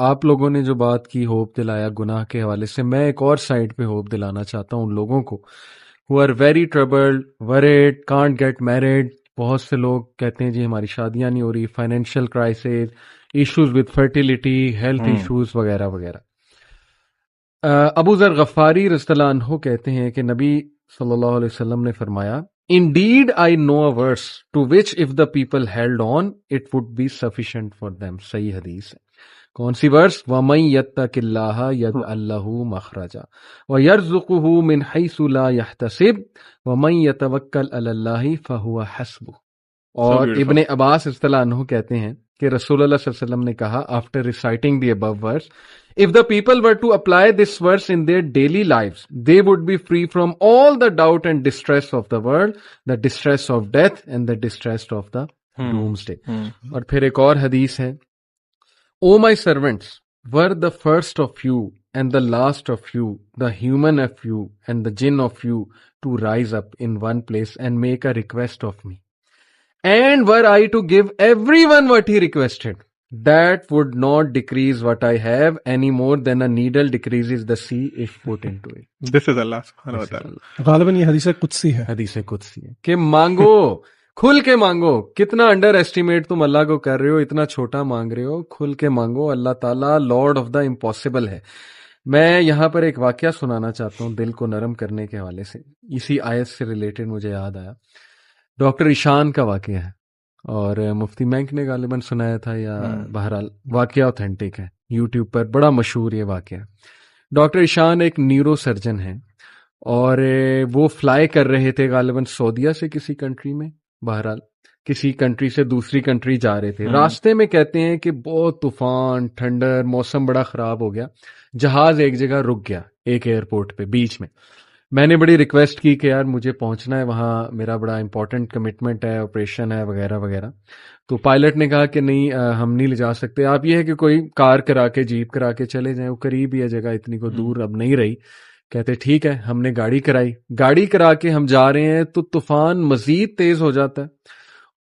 آپ لوگوں نے جو بات کی ہوپ دلایا گناہ کے حوالے سے، میں ایک اور سائڈ پہ ہوپ دلانا چاہتا ہوں ان لوگوں کو who are very troubled, worried, can't get married. بہت سے لوگ کہتے ہیں جی ہماری شادیاں نہیں ہو رہی، financial crisis, issues with fertility, health issues وغیرہ وغیرہ۔ ابو ذر غفاری رضی اللہ عنہ کہتے ہیں کہ نبی صلی اللہ علیہ وسلم نے فرمایا Indeed, I know a verse to which if the people held on, it would be sufficient for them. صحیح حدیث ہے۔ کون سی ورس؟ وَمَن يَتَّقِ اللَّهَ يَجْعَل لَّهُ مَخْرَجًا وَيَرْزُقْهُ مِنْ حَيْثُ لَا يَحْتَسِبُ وَمَن يَتَوَكَّلْ عَلَى اللَّهِ فَهُوَ حَسْبُهُ۔ اور ابن عباس رضی اللہ عنہ کہتے ہیں کہ رسول اللہ صلی اللہ علیہ وسلم نے کہا after reciting the above verse, if the people were to apply this verse in their daily lives, they would be free from all the doubt and distress of the world, the distress of death and the distress of the doomsday۔ اور پھر ایک اور حدیث ہے O my servants, were the first of you and the last of you, the human of you and the jinn of you, to rise up in one place and make a request of me, and were I to give everyone what he requested, that would not decrease what I have any more than a needle decreases the sea if put into it۔ This is Allah subhanahu wa ta'ala۔ غالباً یہ حدیث قدسی ہے، حدیث قدسی ہے کہ مانگو، کھل کے مانگو۔ کتنا انڈر ایسٹیمیٹ تم اللہ کو کر رہے ہو، اتنا چھوٹا مانگ رہے ہو، کھل کے مانگو۔ اللہ تعالیٰ لارڈ آف دا امپاسبل ہے۔ میں یہاں پر ایک واقعہ سنانا چاہتا ہوں دل کو نرم کرنے کے حوالے سے، اسی آیت سے ریلیٹڈ مجھے یاد آیا۔ ڈاکٹر ایشان کا واقعہ ہے، اور مفتی مینک نے غالباً سنایا تھا، یا بہرحال واقعہ اوتھینٹک ہے، یوٹیوب پر بڑا مشہور یہ واقعہ۔ ڈاکٹر ایشان ایک نیورو سرجن ہیں، اور وہ فلائی کر رہے تھے غالباً سعودیہ سے کسی کنٹری میں، بہرحال کسی کنٹری سے دوسری کنٹری جا رہے تھے۔ راستے میں کہتے ہیں کہ بہت طوفان، ٹھنڈر، موسم بڑا خراب ہو گیا، جہاز ایک جگہ رک گیا، ایک ایئرپورٹ پہ بیچ میں۔ میں نے بڑی ریکویسٹ کی کہ یار مجھے پہنچنا ہے وہاں، میرا بڑا امپورٹنٹ کمٹمنٹ ہے، آپریشن ہے وغیرہ وغیرہ۔ تو پائلٹ نے کہا کہ نہیں ہم نہیں لے جا سکتے، آپ یہ ہے کہ کوئی کار کرا کے، جیپ کرا کے چلے جائیں، وہ قریب ہی ہے جگہ، اتنی کو دور اب نہیں رہی۔ کہتے ٹھیک ہے، ہم نے گاڑی کرائی، گاڑی کرا کے ہم جا رہے ہیں تو طوفان مزید تیز ہو جاتا ہے،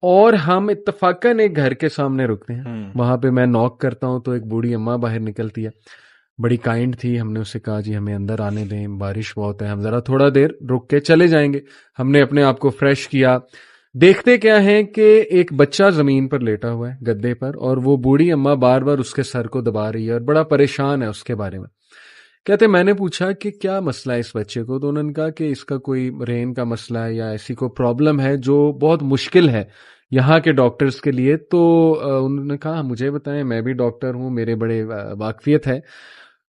اور ہم اتفاقاً ایک گھر کے سامنے رکتے ہیں۔ وہاں پہ میں نوک کرتا ہوں تو ایک بوڑھی اماں باہر نکلتی ہے، بڑی کائنڈ تھی۔ ہم نے اسے کہا جی ہمیں اندر آنے دیں، بارش بہت ہے، ہم ذرا تھوڑا دیر رک کے چلے جائیں گے۔ ہم نے اپنے آپ کو فریش کیا، دیکھتے کیا ہیں کہ ایک بچہ زمین پر لیٹا ہوا ہے گدے پر، اور وہ بوڑھی اماں بار بار اس کے سر کو دبا رہی ہے اور بڑا پریشان ہے اس کے بارے میں۔ کہتے میں نے پوچھا کہ کیا مسئلہ ہے اس بچے کو، تو انہوں نے کہا کہ اس کا کوئی برین کا مسئلہ ہے یا ایسی کوئی پرابلم ہے جو بہت مشکل ہے یہاں کے ڈاکٹرز کے لیے۔ تو انہوں نے کہا مجھے بتائیں، میں بھی ڈاکٹر ہوں، میرے بڑے واقفیت ہے۔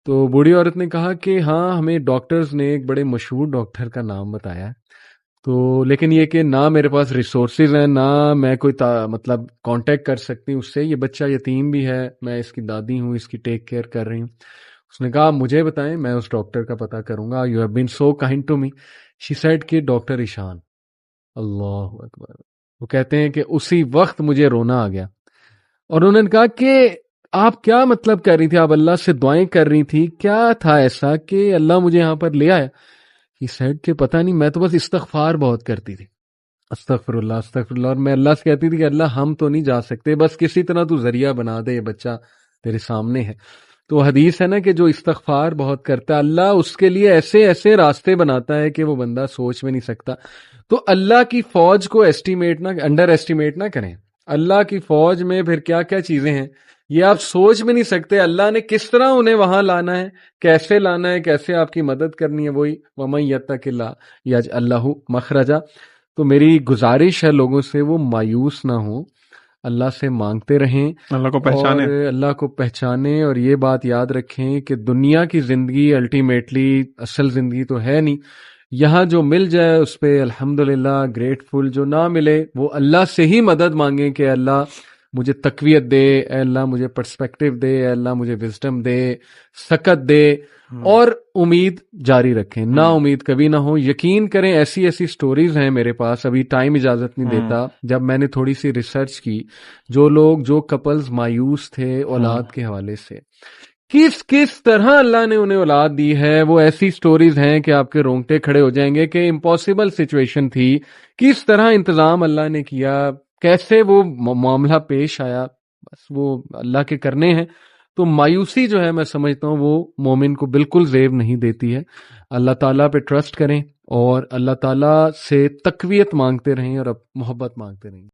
تو بوڑھی عورت نے کہا کہ ہاں ہمیں ڈاکٹرز نے ایک بڑے مشہور ڈاکٹر کا نام بتایا، تو لیکن یہ کہ نہ میرے پاس ریسورسز ہیں، نہ میں کوئی مطلب کانٹیکٹ کر سکتی ہوں اس سے، یہ بچہ یتیم بھی ہے، میں اس کی دادی ہوں، اس کی ٹیک کیئر کر رہی ہوں۔ اس نے کہا مجھے بتائیں، میں اس ڈاکٹر کا پتہ کروں گا، you have been so kind to me. She said کہ ڈاکٹر ایشان۔ اللہ اکبر۔ وہ کہتے ہیں کہ اسی وقت مجھے رونا آ گیا، اور انہوں نے کہا کہ آپ کیا مطلب کر رہی تھی، آپ اللہ سے دعائیں کر رہی تھی، کیا تھا ایسا کہ اللہ مجھے یہاں پر لے آیا؟ ہی سیڈ کہ پتہ نہیں، میں تو بس استغفار بہت کرتی تھی، استغفر اللہ استغفر اللہ، اور میں اللہ سے کہتی تھی کہ اللہ ہم تو نہیں جا سکتے، بس کسی طرح تو ذریعہ بنا دے، یہ بچہ تیرے سامنے ہے۔ تو حدیث ہے نا کہ جو استغفار بہت کرتا ہے اللہ اس کے لیے ایسے ایسے راستے بناتا ہے کہ وہ بندہ سوچ میں نہیں سکتا۔ تو اللہ کی فوج کو انڈر ایسٹیمیٹ نہ کریں۔ اللہ کی فوج میں پھر کیا کیا چیزیں ہیں یہ آپ سوچ بھی نہیں سکتے، اللہ نے کس طرح انہیں وہاں لانا ہے، کیسے لانا ہے، کیسے آپ کی مدد کرنی ہے۔ وہی وَمَن يَتَّقِ اللَّهَ يَجْعَل لَّهُ مَخْرَجًا۔ تو میری گزارش ہے لوگوں سے وہ مایوس نہ ہوں، اللہ سے مانگتے رہیں، اللہ کو پہچانیں، اور اللہ کو پہچانیں، اور یہ بات یاد رکھیں کہ دنیا کی زندگی الٹیمیٹلی اصل زندگی تو ہے نہیں۔ یہاں جو مل جائے اس پہ الحمدللہ گریٹفل، جو نہ ملے وہ اللہ سے ہی مدد مانگیں کہ اللہ مجھے تقویت دے، اے اللہ مجھے پرسپیکٹیو دے، اے اللہ مجھے وزڈم دے، سکت دے، اور امید جاری رکھیں، نا امید کبھی نہ ہو۔ یقین کریں ایسی ایسی سٹوریز ہیں میرے پاس، ابھی ٹائم اجازت نہیں دیتا، جب میں نے تھوڑی سی ریسرچ کی، جو کپلز مایوس تھے اولاد کے حوالے سے، کس طرح اللہ نے انہیں اولاد دی ہے، وہ ایسی سٹوریز ہیں کہ آپ کے رونگٹے کھڑے ہو جائیں گے کہ امپاسبل سچویشن تھی، کس طرح انتظام اللہ نے کیا، کیسے وہ معاملہ پیش آیا، بس وہ اللہ کے کرنے ہیں۔ تو مایوسی جو ہے میں سمجھتا ہوں وہ مومن کو بالکل زیب نہیں دیتی ہے. اللہ تعالیٰ پہ ٹرسٹ کریں اور اللہ تعالیٰ سے تقویت مانگتے رہیں اور اب محبت مانگتے رہیں.